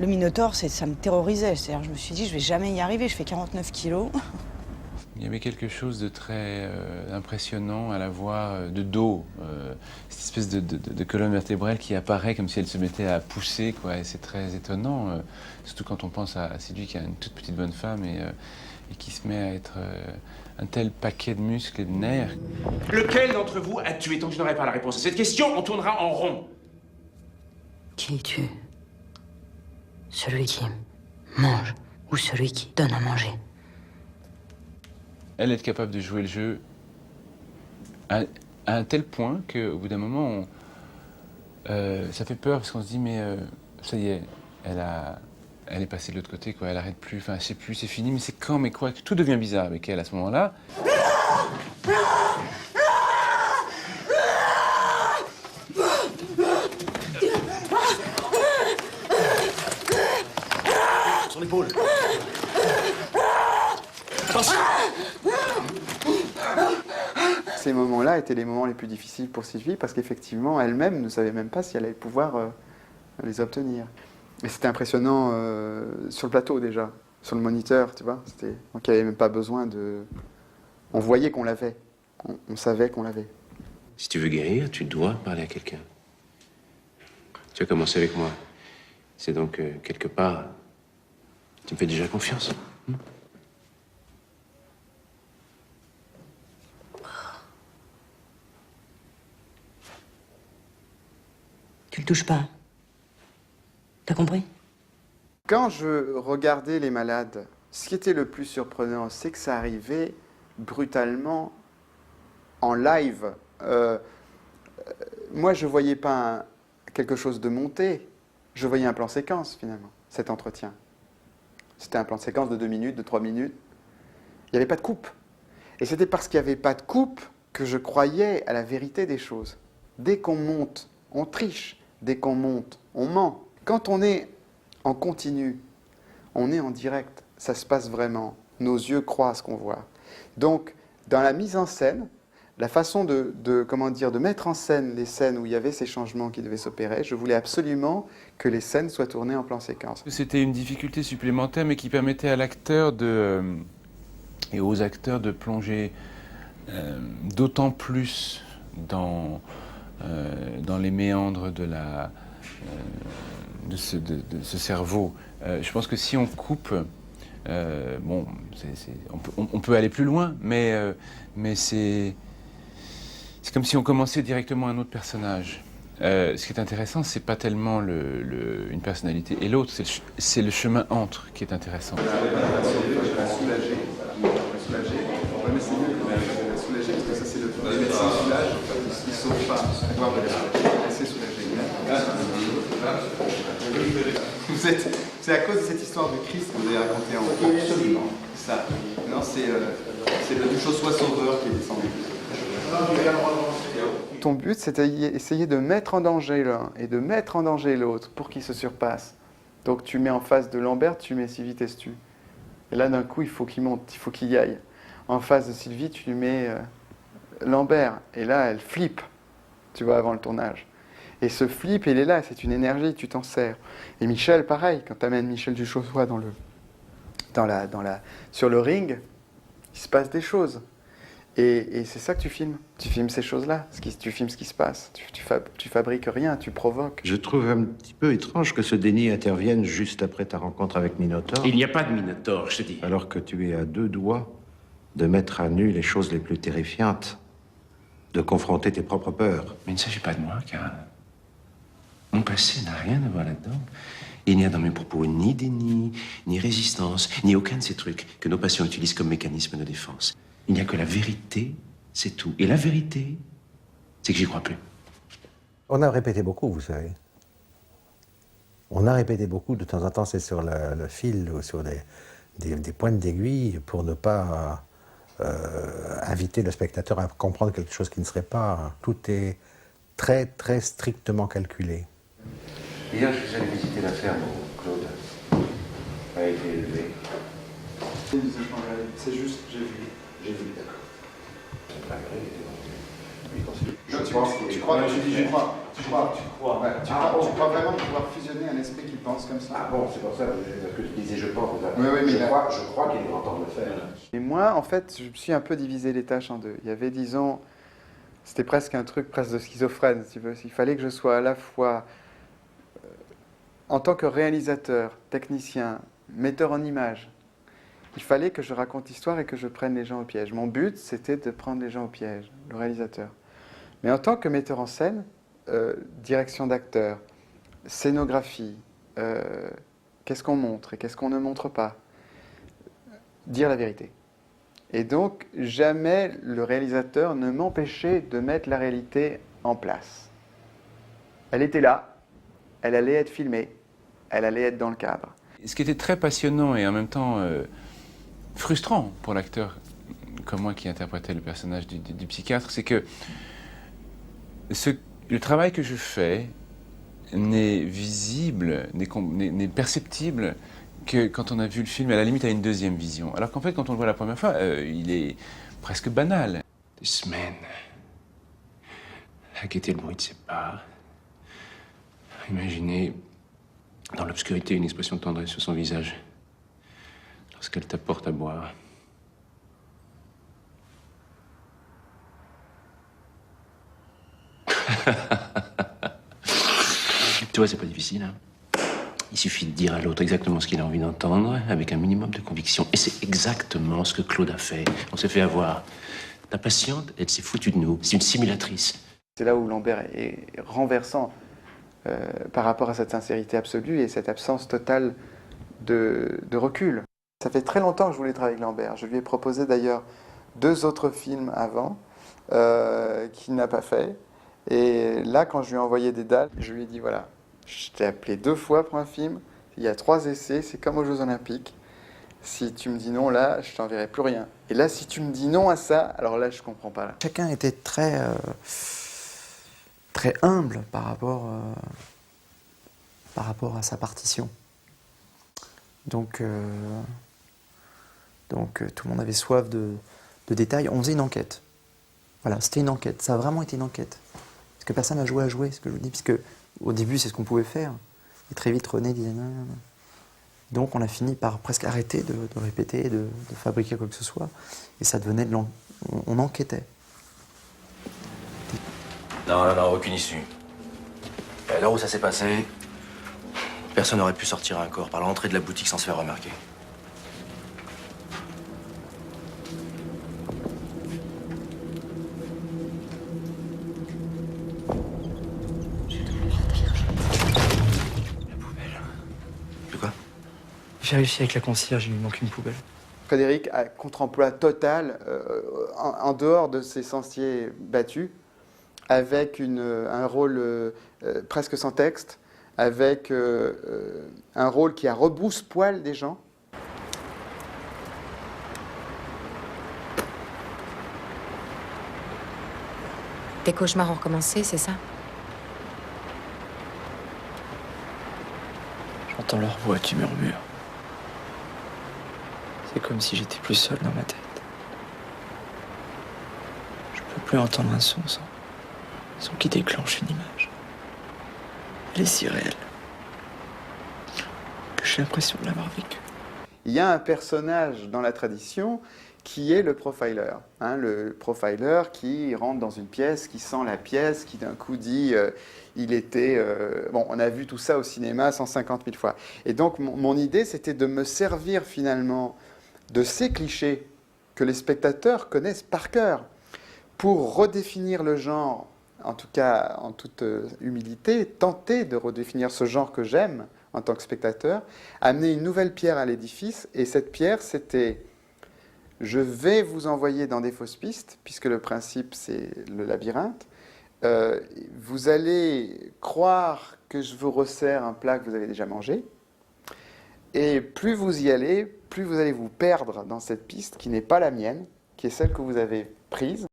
Le Minotaure, ça me terrorisait. C'est-à-dire, je me suis dit, je vais jamais y arriver. Je fais 49 kilos. Il y avait quelque chose de très impressionnant à la voir de dos. Cette espèce de colonne vertébrale qui apparaît comme si elle se mettait à pousser, quoi. Et c'est très étonnant, surtout quand on pense à celui qui a une toute petite bonne femme et qui se met à être un tel paquet de muscles et de nerfs. Lequel d'entre vous a tué? Tant que je n'aurai pas la réponse à cette question, on tournera en rond. Qui tue? Celui qui mange ou celui qui donne à manger? Elle est capable de jouer le jeu à un tel point qu'au bout d'un moment, ça fait peur parce qu'on se dit mais ça y est, elle est passée de l'autre côté, quoi. Elle arrête plus, enfin je sais plus, c'est fini, mais c'est quand, mais quoi, tout devient bizarre avec elle à ce moment-là. Son épaule. Ces moments-là étaient les moments les plus difficiles pour Sylvie parce qu'effectivement, elle-même ne savait même pas si elle allait pouvoir les obtenir. Et c'était impressionnant sur le plateau déjà, sur le moniteur, tu vois. Donc il n'y avait même pas besoin de... On voyait qu'on l'avait, on savait qu'on l'avait. Si tu veux guérir, tu dois parler à quelqu'un. Tu as commencé avec moi. C'est donc, quelque part, tu me fais déjà confiance. Tu le touches pas. T'as compris? Quand je regardais les malades, ce qui était le plus surprenant, c'est que ça arrivait brutalement en live. Moi, je ne voyais pas quelque chose de monté. Je voyais un plan séquence, finalement, cet entretien. C'était un plan séquence de 2 minutes, de 3 minutes. Il n'y avait pas de coupe. Et c'était parce qu'il n'y avait pas de coupe que je croyais à la vérité des choses. Dès qu'on monte, on triche. Dès qu'on monte, on ment. Quand on est en continu, on est en direct. Ça se passe vraiment. Nos yeux croient ce qu'on voit. Donc, dans la mise en scène, la façon de mettre en scène les scènes où il y avait ces changements qui devaient s'opérer, je voulais absolument que les scènes soient tournées en plan séquence. C'était une difficulté supplémentaire, mais qui permettait à l'acteur et aux acteurs de plonger d'autant plus dans les méandres de ce cerveau. Je pense que si on coupe, bon, on peut aller plus loin, mais c'est comme si on commençait directement un autre personnage. Ce qui est intéressant, c'est pas tellement une personnalité et l'autre, c'est le chemin entre qui est intéressant. C'est à cause de cette histoire de Christ que vous avez raconté en haut. Absolument. Ça. Non, c'est le Duchossois sauveur qui est descendu. Ton but, c'était essayer de mettre en danger l'un et de mettre en danger l'autre pour qu'il se surpasse. Donc tu mets en face de Lambert, tu mets Sylvie Testu. Et là, d'un coup, il faut qu'il monte, il faut qu'il y aille. En face de Sylvie, tu lui mets Lambert. Et là, elle flippe, tu vois, avant le tournage. Et ce flip, il est là, c'est une énergie, tu t'en sers. Et Michel, pareil, quand tu amènes Michel Duchossois sur le ring, il se passe des choses. Et c'est ça que tu filmes. Tu filmes ces choses-là. Tu filmes ce qui se passe. Tu fabriques rien, tu provoques. Je trouve un petit peu étrange que ce déni intervienne juste après ta rencontre avec Minotaure. Il n'y a pas de Minotaure, je te dis. Alors que tu es à 2 doigts de mettre à nu les choses les plus terrifiantes, de confronter tes propres peurs. Mais il ne s'agit pas de moi, car mon passé n'a rien à voir là-dedans. Il n'y a dans mes propos ni déni, ni résistance, ni aucun de ces trucs que nos passions utilisent comme mécanisme de défense. Il n'y a que la vérité, c'est tout. Et la vérité, c'est que j'y crois plus. On a répété beaucoup, vous savez. On a répété beaucoup, de temps en temps, c'est sur le fil ou sur des pointes d'aiguille pour ne pas inviter le spectateur à comprendre quelque chose qui ne serait pas. Tout est très, très strictement calculé. Hier, je suis allé visiter la ferme où Claude a été élevé. C'est juste, j'ai vu. C'est pas vrai, il était Tu crois, je dis j'y crois. Tu crois vraiment pouvoir fusionner un esprit qui pense comme ça? Ah bon, c'est pour ça que je disais je pense. Oui, mais je crois qu'il est grand temps de le faire. Et moi, en fait, je me suis un peu divisé les tâches en deux. Il y avait, disons, c'était presque un truc presque de schizophrène, si tu veux. Il fallait que je sois à la fois, en tant que réalisateur, technicien, metteur en image, il fallait que je raconte l'histoire et que je prenne les gens au piège. Mon but, c'était de prendre les gens au piège, le réalisateur. Mais en tant que metteur en scène, direction d'acteur, scénographie, qu'est-ce qu'on montre et qu'est-ce qu'on ne montre pas, dire la vérité. Et donc, jamais le réalisateur ne m'empêchait de mettre la réalité en place. Elle était là, elle allait être filmée, elle allait être dans le cadre. Ce qui était très passionnant et en même temps frustrant pour l'acteur comme moi qui interprétait le personnage du psychiatre, c'est que le travail que je fais n'est visible, n'est perceptible que quand on a vu le film, à la limite à une deuxième vision. Alors qu'en fait, quand on le voit la première fois, il est presque banal. Des semaines à guetter le bruit de ses pas. Imaginez dans l'obscurité une expression de tendresse sur son visage lorsqu'elle t'apporte à boire. Tu vois, c'est pas difficile, hein. Il suffit de dire à l'autre exactement ce qu'il a envie d'entendre, avec un minimum de conviction. Et c'est exactement ce que Claude a fait. On s'est fait avoir. La patiente, elle s'est foutue de nous. C'est une simulatrice. C'est là où Lambert est renversant par rapport à cette sincérité absolue et cette absence totale de recul. Ça fait très longtemps que je voulais travailler avec Lambert. Je lui ai proposé d'ailleurs 2 autres films avant qu'il n'a pas fait. Et là, quand je lui ai envoyé des dates, je lui ai dit voilà, je t'ai appelé 2 fois pour un film, il y a 3 essais, c'est comme aux Jeux Olympiques. Si tu me dis non là, je t'enverrai plus rien. Et là, si tu me dis non à ça, alors là, je comprends pas. Là. Chacun était très humble par rapport à sa partition. Donc tout le monde avait soif de détails. On faisait une enquête. Voilà, c'était une enquête. Ça a vraiment été une enquête. Parce que personne n'a joué à jouer, ce que je vous dis. Puisque au début, c'est ce qu'on pouvait faire. Et très vite, René disait non, non, non. Donc on a fini par presque arrêter de répéter, de fabriquer quoi que ce soit. Et ça devenait on enquêtait. Non, aucune issue. À l'heure où ça s'est passé, personne n'aurait pu sortir un corps par l'entrée de la boutique sans se faire remarquer. La poubelle. De quoi? J'ai vérifié avec la concierge, il lui manque une poubelle. Frédéric a contre-emploi total en dehors de ses sentiers battus, avec un rôle presque sans texte, avec un rôle qui a rebrousse-poil des gens. Tes cauchemars ont recommencé, c'est ça? J'entends leur voix qui murmure. C'est comme si j'étais plus seul dans ma tête. Je peux plus entendre un son sans qui déclenche une image. Elle est si réelle que j'ai l'impression de l'avoir vécue. Il y a un personnage dans la tradition qui est le profiler. Hein, le profiler qui rentre dans une pièce, qui sent la pièce, qui d'un coup dit il était... Bon, on a vu tout ça au cinéma 150 000 fois. Et donc mon idée, c'était de me servir finalement de ces clichés que les spectateurs connaissent par cœur pour redéfinir le genre, en tout cas en toute humilité, tenter de redéfinir ce genre que j'aime en tant que spectateur, amener une nouvelle pierre à l'édifice. Et cette pierre, c'était... Je vais vous envoyer dans des fausses pistes, puisque le principe, c'est le labyrinthe. Vous allez croire que je vous resserre un plat que vous avez déjà mangé. Et plus vous y allez, plus vous allez vous perdre dans cette piste qui n'est pas la mienne, qui est celle que vous avez prise.